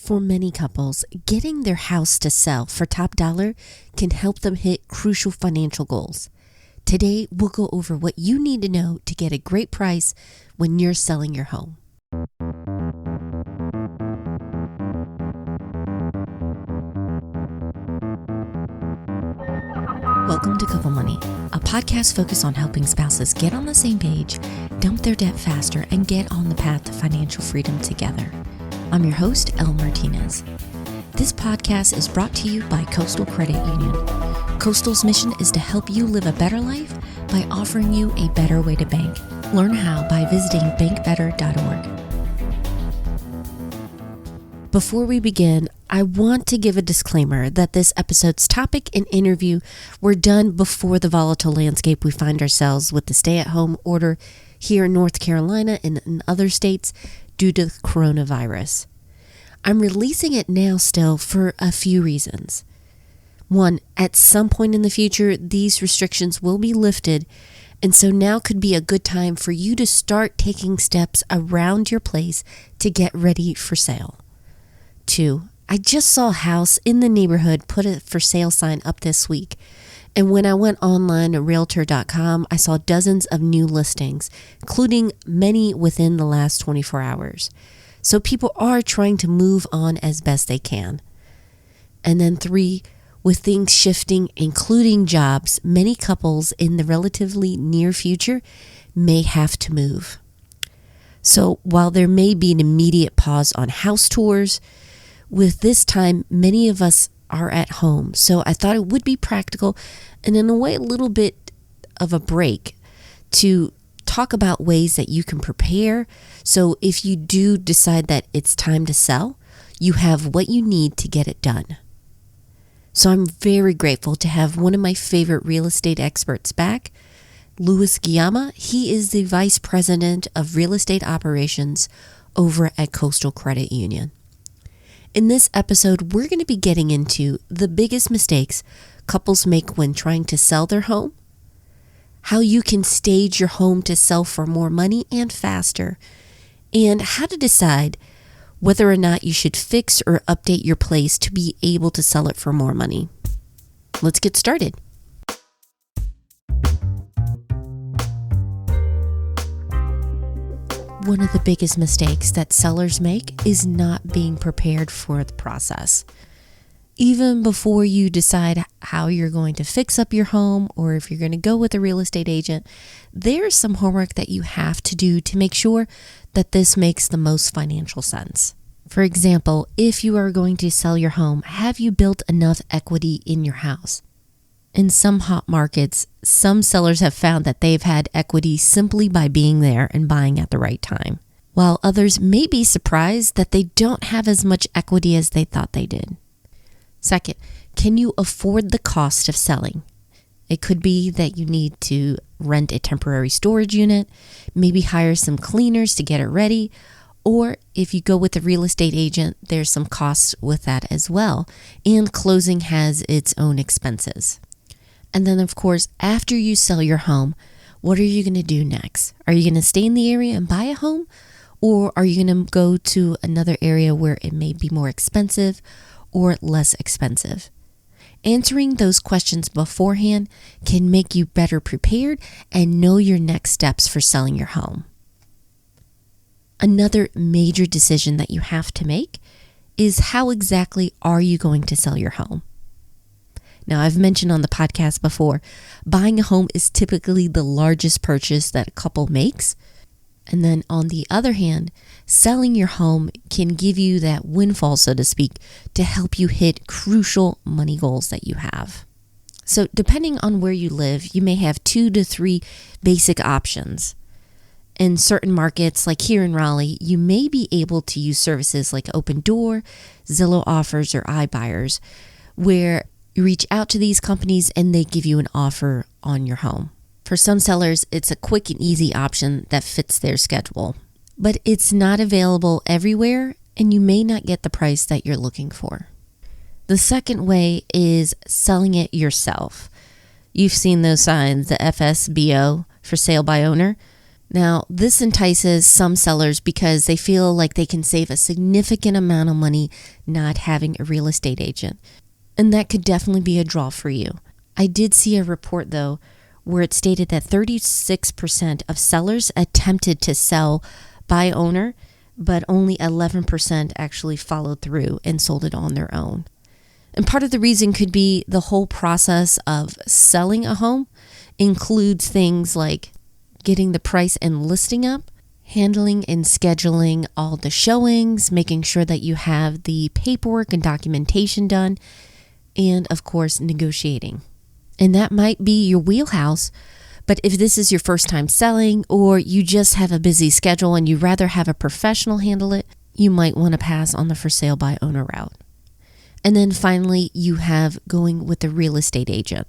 For many couples, getting their house to sell for top dollar can help them hit crucial financial goals. Today, we'll go over what you need to know to get a great price when you're selling your home. Welcome to Couple Money, a podcast focused on helping spouses get on the same page, dump their debt faster, and get on the path to financial freedom together. I'm your host, Elle Martinez. This podcast is brought to you by Coastal Credit Union. Coastal's mission is to help you live a better life by offering you a better way to bank. Learn how by visiting bankbetter.org. Before we begin, I want to give a disclaimer that this episode's topic and interview were done before the volatile landscape we find ourselves with the stay-at-home order here in North Carolina and in other states due to the coronavirus. I'm releasing it now still for a few reasons. One, at some point in the future, these restrictions will be lifted, and so now could be a good time for you to start taking steps around your place to get ready for sale. Two, I just saw a house in the neighborhood put a for sale sign up this week. And when I went online at Realtor.com, I saw dozens of new listings, including many within the last 24 hours. So people are trying to move on as best they can. And then three, with things shifting, including jobs, many couples in the relatively near future may have to move. So while there may be an immediate pause on house tours, with this time, many of us are at home. So I thought it would be practical and in a way a little bit of a break to talk about ways that you can prepare. So if you do decide that it's time to sell, you have what you need to get it done. So I'm very grateful to have one of my favorite real estate experts back, Louis Guillama. He is the Vice President of Real Estate Operations over at Coastal Credit Union. In this episode, we're going to be getting into the biggest mistakes couples make when trying to sell their home, how you can stage your home to sell for more money and faster, and how to decide whether or not you should fix or update your place to be able to sell it for more money. Let's get started. One of the biggest mistakes that sellers make is not being prepared for the process. Even before you decide how you're going to fix up your home or if you're going to go with a real estate agent, there's some homework that you have to do to make sure that this makes the most financial sense. For example, if you are going to sell your home, have you built enough equity in your house? In some hot markets, some sellers have found that they've had equity simply by being there and buying at the right time, while others may be surprised that they don't have as much equity as they thought they did. Second, can you afford the cost of selling? It could be that you need to rent a temporary storage unit, maybe hire some cleaners to get it ready, or if you go with a real estate agent, there's some costs with that as well, and closing has its own expenses. And then, of course, after you sell your home, what are you going to do next? Are you going to stay in the area and buy a home? Or are you going to go to another area where it may be more expensive or less expensive? Answering those questions beforehand can make you better prepared and know your next steps for selling your home. Another major decision that you have to make is how exactly are you going to sell your home? Now, I've mentioned on the podcast before, buying a home is typically the largest purchase that a couple makes. And then on the other hand, selling your home can give you that windfall, so to speak, to help you hit crucial money goals that you have. So depending on where you live, you may have 2 to 3 basic options. In certain markets, like here in Raleigh, you may be able to use services like Opendoor, Zillow Offers, or iBuyers, where you reach out to these companies and they give you an offer on your home. For some sellers, it's a quick and easy option that fits their schedule. But it's not available everywhere, and you may not get the price that you're looking for. The second way is selling it yourself. You've seen those signs, the FSBO, for sale by owner. Now, this entices some sellers because they feel like they can save a significant amount of money not having a real estate agent. And that could definitely be a draw for you. I did see a report, though, where it stated that 36% of sellers attempted to sell by owner, but only 11% actually followed through and sold it on their own. And part of the reason could be the whole process of selling a home includes things like getting the price and listing up, handling and scheduling all the showings, making sure that you have the paperwork and documentation done, and of course, negotiating. And that might be your wheelhouse, but if this is your first time selling or you just have a busy schedule and you'd rather have a professional handle it, you might want to pass on the for sale by owner route. And then finally, you have going with a real estate agent.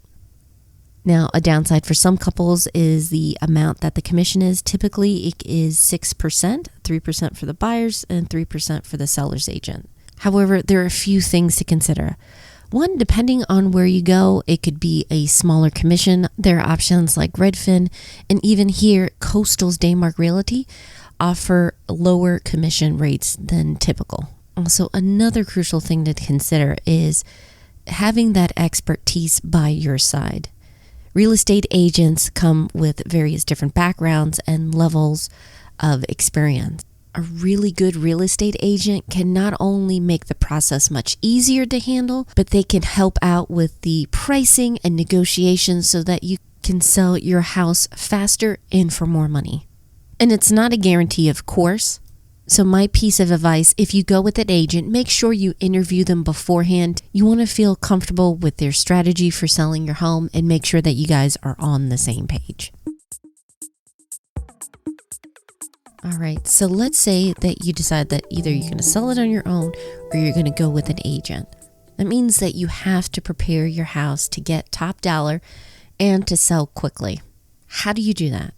Now, a downside for some couples is the amount that the commission is. Typically, it is 6%, 3% for the buyers and 3% for the seller's agent. However, there are a few things to consider. One, depending on where you go, it could be a smaller commission. There are options like Redfin, and even here, Coastal's Daymark Realty offer lower commission rates than typical. Also, another crucial thing to consider is having that expertise by your side. Real estate agents come with various different backgrounds and levels of experience. A really good real estate agent can not only make the process much easier to handle, but they can help out with the pricing and negotiations so that you can sell your house faster and for more money. And it's not a guarantee, of course. So my piece of advice, if you go with an agent, make sure you interview them beforehand. You want to feel comfortable with their strategy for selling your home and make sure that you guys are on the same page. All right, so let's say that you decide that either you're going to sell it on your own or you're going to go with an agent. That means that you have to prepare your house to get top dollar and to sell quickly. How do you do that?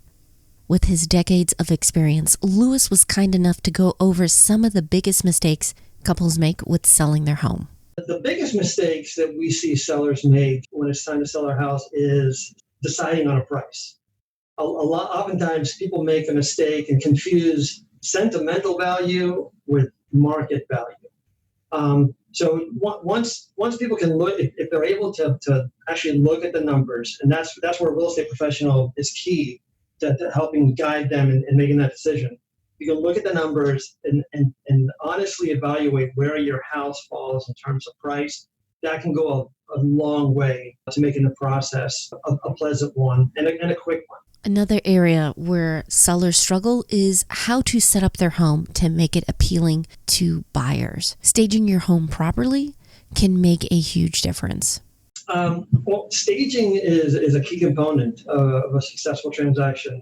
With his decades of experience, Louis was kind enough to go over some of the biggest mistakes couples make with selling their home. The biggest mistakes that we see sellers make when it's time to sell their house is deciding on a price. Oftentimes people make a mistake and confuse sentimental value with market value. So once people can look, if they're able to actually look at the numbers, and that's where a real estate professional is key to helping guide them in making that decision. You can look at the numbers and honestly evaluate where your house falls in terms of price. That can go a long way to making the process a pleasant one and a quick one. Another area where sellers struggle is how to set up their home to make it appealing to buyers. Staging your home properly can make a huge difference. Well, staging is a key component of a successful transaction.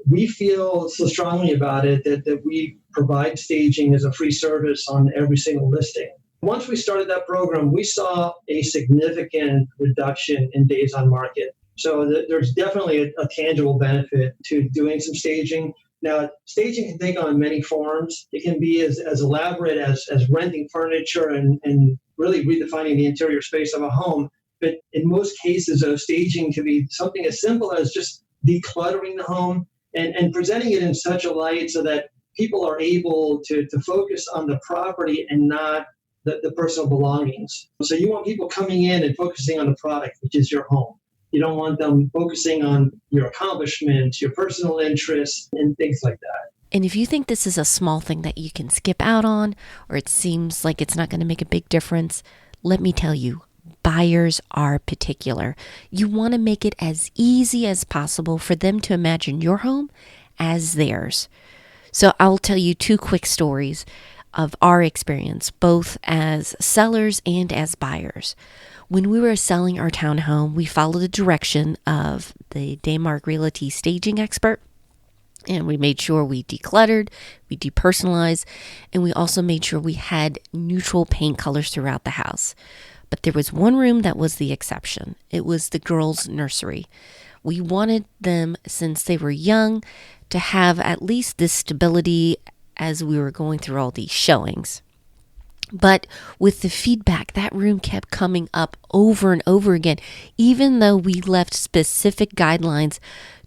We feel so strongly about it that we provide staging as a free service on every single listing. Once we started that program, we saw a significant reduction in days on market. So there's definitely a tangible benefit to doing some staging. Now, staging can take on many forms. It can be as elaborate as renting furniture and really redefining the interior space of a home. But in most cases, staging can be something as simple as just decluttering the home and presenting it in such a light so that people are able to focus on the property and not the personal belongings. So you want people coming in and focusing on the product, which is your home. You don't want them focusing on your accomplishments, your personal interests, and things like that. And if you think this is a small thing that you can skip out on, or it seems like it's not going to make a big difference, let me tell you, buyers are particular. You want to make it as easy as possible for them to imagine your home as theirs. So I'll tell you two quick stories of our experience, both as sellers and as buyers. When we were selling our townhome, we followed the direction of the Daymark Realty staging expert, and we made sure we decluttered, we depersonalized, and we also made sure we had neutral paint colors throughout the house. But there was one room that was the exception. It was the girls' nursery. We wanted them, since they were young, to have at least this stability as we were going through all these showings. But with the feedback, that room kept coming up over and over again, even though we left specific guidelines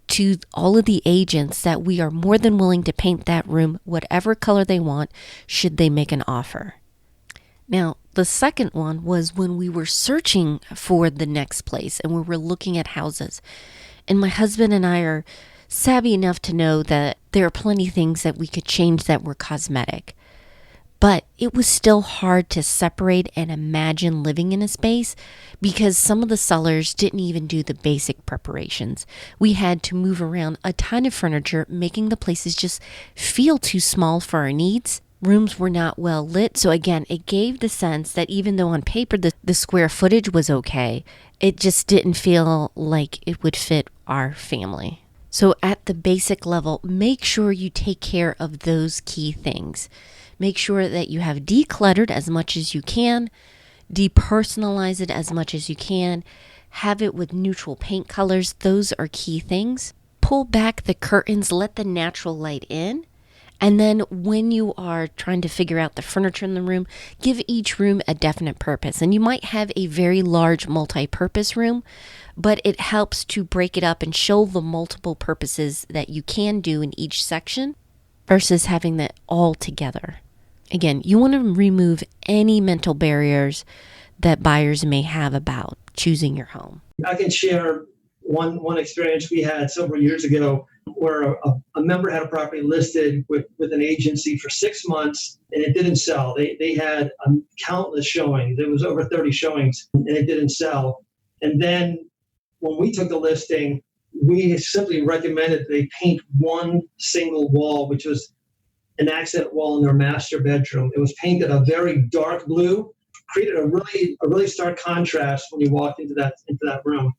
to all of the agents that we are more than willing to paint that room whatever color they want should they make an offer. Now, the second one was when we were searching for the next place and we were looking at houses. And my husband and I are savvy enough to know that there are plenty of things that we could change that were cosmetic. But it was still hard to separate and imagine living in a space because some of the sellers didn't even do the basic preparations. We had to move around a ton of furniture, making the places just feel too small for our needs. Rooms were not well lit. So again, it gave the sense that even though on paper the square footage was okay, it just didn't feel like it would fit our family. So at the basic level, make sure you take care of those key things. Make sure that you have decluttered as much as you can, depersonalize it as much as you can, have it with neutral paint colors. Those are key things. Pull back the curtains, let the natural light in. And then when you are trying to figure out the furniture in the room, give each room a definite purpose. And you might have a very large multi-purpose room, but it helps to break it up and show the multiple purposes that you can do in each section versus having that all together. Again, you want to remove any mental barriers that buyers may have about choosing your home. I can share one experience we had several years ago where a member had a property listed with an agency for 6 months and it didn't sell. They had countless showings. There was over 30 showings and it didn't sell. And then when we took the listing, we simply recommended that they paint one single wall, which was an accent wall in their master bedroom. It was painted a very dark blue, created a really stark contrast when you walked into that room.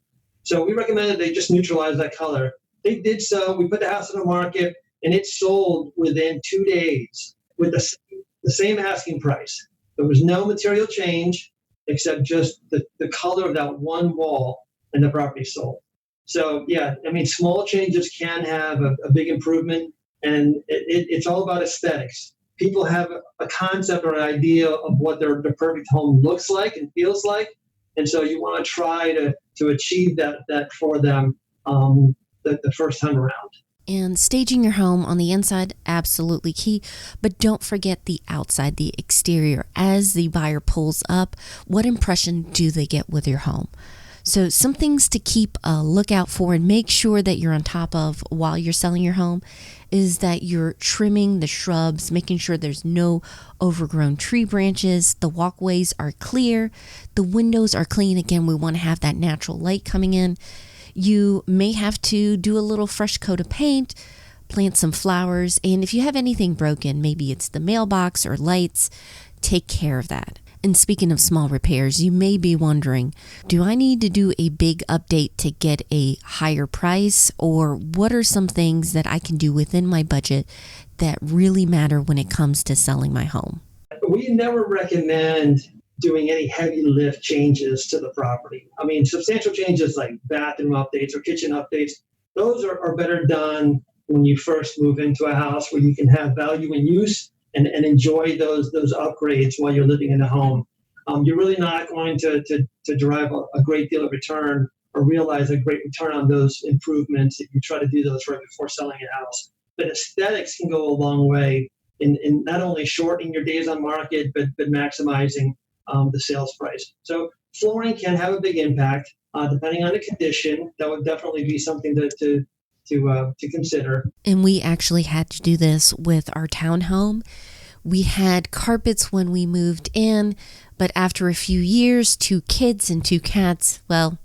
So we recommended they just neutralize that color. They did so. We put the house on the market, and it sold within 2 days with the same asking price. There was no material change except just the color of that one wall, and the property sold. So yeah, I mean, small changes can have a big improvement. And it's all about aesthetics. People have a concept or an idea of what their perfect home looks like and feels like. And so you want to try to achieve that for them the first time around. And staging your home on the inside, absolutely key. But don't forget the outside, the exterior. As the buyer pulls up, what impression do they get with your home? So some things to keep a lookout for and make sure that you're on top of while you're selling your home is that you're trimming the shrubs, making sure there's no overgrown tree branches, the walkways are clear, the windows are clean. Again, we want to have that natural light coming in. You may have to do a little fresh coat of paint, plant some flowers, and if you have anything broken, maybe it's the mailbox or lights, take care of that. And speaking of small repairs, you may be wondering, do I need to do a big update to get a higher price? Or what are some things that I can do within my budget that really matter when it comes to selling my home? We never recommend doing any heavy lift changes to the property. I mean, substantial changes like bathroom updates or kitchen updates, those are better done when you first move into a house where you can have value in use and enjoy those upgrades while you're living in the home. You're really not going to derive a great deal of return or realize a great return on those improvements if you try to do those right before selling a house. But aesthetics can go a long way in not only shortening your days on market, but maximizing the sales price. So flooring can have a big impact depending on the condition. That would definitely be something to consider. And we actually had to do this with our townhome. We had carpets when we moved in, but after a few years, 2 kids and 2 cats, well,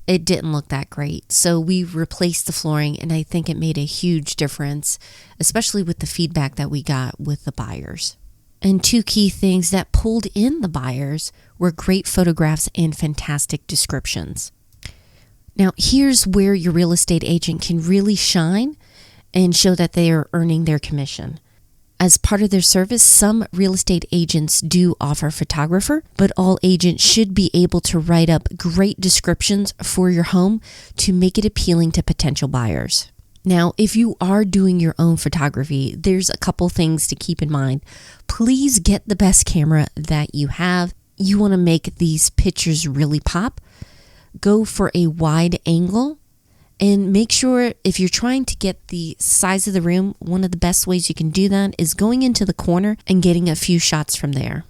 it didn't look that great. So we replaced the flooring, and I think it made a huge difference, especially with the feedback that we got with the buyers. And 2 key things that pulled in the buyers were great photographs and fantastic descriptions. Now, here's where your real estate agent can really shine and show that they are earning their commission. As part of their service, some real estate agents do offer a photographer, but all agents should be able to write up great descriptions for your home to make it appealing to potential buyers. Now, if you are doing your own photography, there's a couple things to keep in mind. Please get the best camera that you have. You want to make these pictures really pop. Go for a wide angle And make sure if you're trying to get the size of the room, one of the best ways you can do that is going into the corner and getting a few shots from there.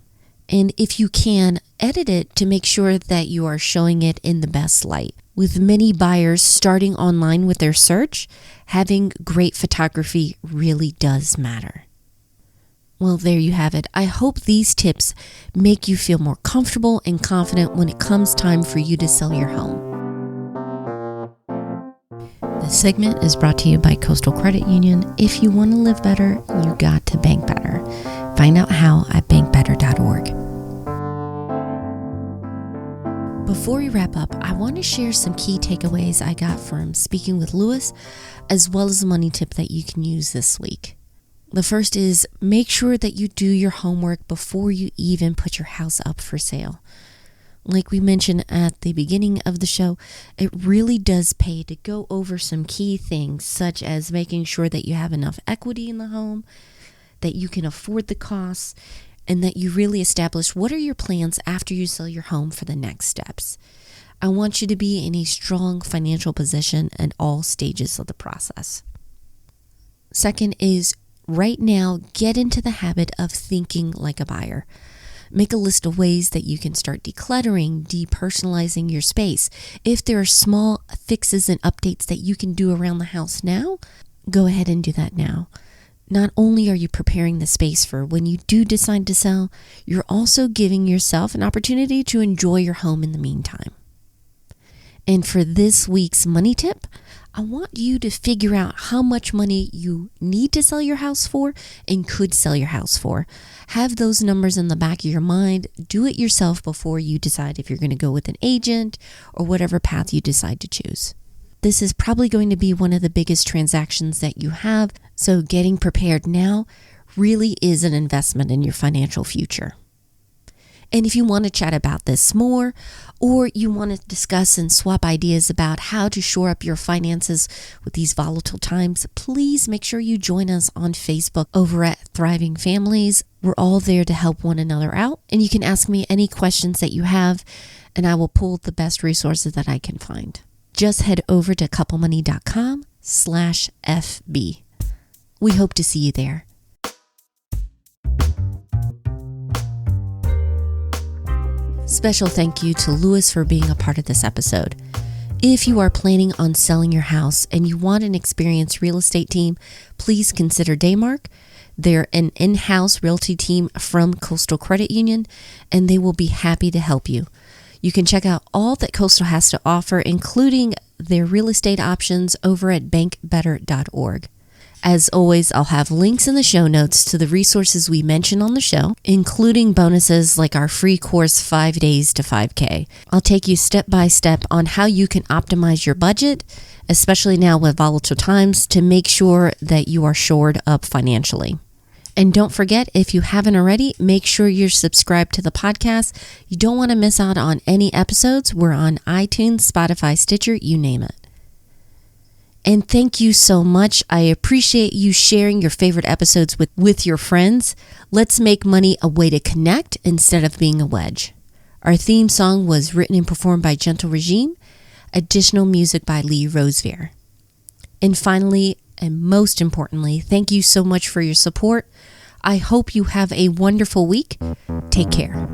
And if you can, edit it to make sure that you are showing it in the best light. With many buyers starting online with their search, having great photography really does matter. Well, there you have it. I hope these tips make you feel more comfortable and confident when it comes time for you to sell your home. This segment is brought to you by Coastal Credit Union. If you want to live better, you got to bank better. Find out how at bankbetter.org. Before we wrap up, I want to share some key takeaways I got from speaking with Louis, as well as a money tip that you can use this week. The first is make sure that you do your homework before you even put your house up for sale. Like we mentioned at the beginning of the show, it really does pay to go over some key things, such as making sure that you have enough equity in the home, that you can afford the costs, and that you really establish what are your plans after you sell your home for the next steps. I want you to be in a strong financial position at all stages of the process. Second is right now, get into the habit of thinking like a buyer. Make a list of ways that you can start decluttering, depersonalizing your space. If there are small fixes and updates that you can do around the house now, go ahead and do that now. Not only are you preparing the space for when you do decide to sell, you're also giving yourself an opportunity to enjoy your home in the meantime. And for this week's money tip, I want you to figure out how much money you need to sell your house for and could sell your house for. Have those numbers in the back of your mind. Do it yourself before you decide if you're going to go with an agent or whatever path you decide to choose. This is probably going to be one of the biggest transactions that you have, so getting prepared now really is an investment in your financial future. And if you want to chat about this more, or you want to discuss and swap ideas about how to shore up your finances with these volatile times, please make sure you join us on Facebook over at Thriving Families. We're all there to help one another out, and you can ask me any questions that you have, and I will pull the best resources that I can find. Just head over to couplemoney.com/FB. We hope to see you there. Special thank you to Louis for being a part of this episode. If you are planning on selling your house and you want an experienced real estate team, please consider Daymark. They're an in-house realty team from Coastal Credit Union, and they will be happy to help you. You can check out all that Coastal has to offer, including their real estate options over at bankbetter.org. As always, I'll have links in the show notes to the resources we mention on the show, including bonuses like our free course 5 Days to 5K. I'll take you step by step on how you can optimize your budget, especially now with volatile times, to make sure that you are shored up financially. And don't forget, if you haven't already, make sure you're subscribed to the podcast. You don't want to miss out on any episodes. We're on iTunes, Spotify, Stitcher, you name it. And thank you so much. I appreciate you sharing your favorite episodes with your friends. Let's make money a way to connect instead of being a wedge. Our theme song was written and performed by Gentle Regime. Additional music by Lee Rosevere. And finally, and most importantly, thank you so much for your support. I hope you have a wonderful week. Take care.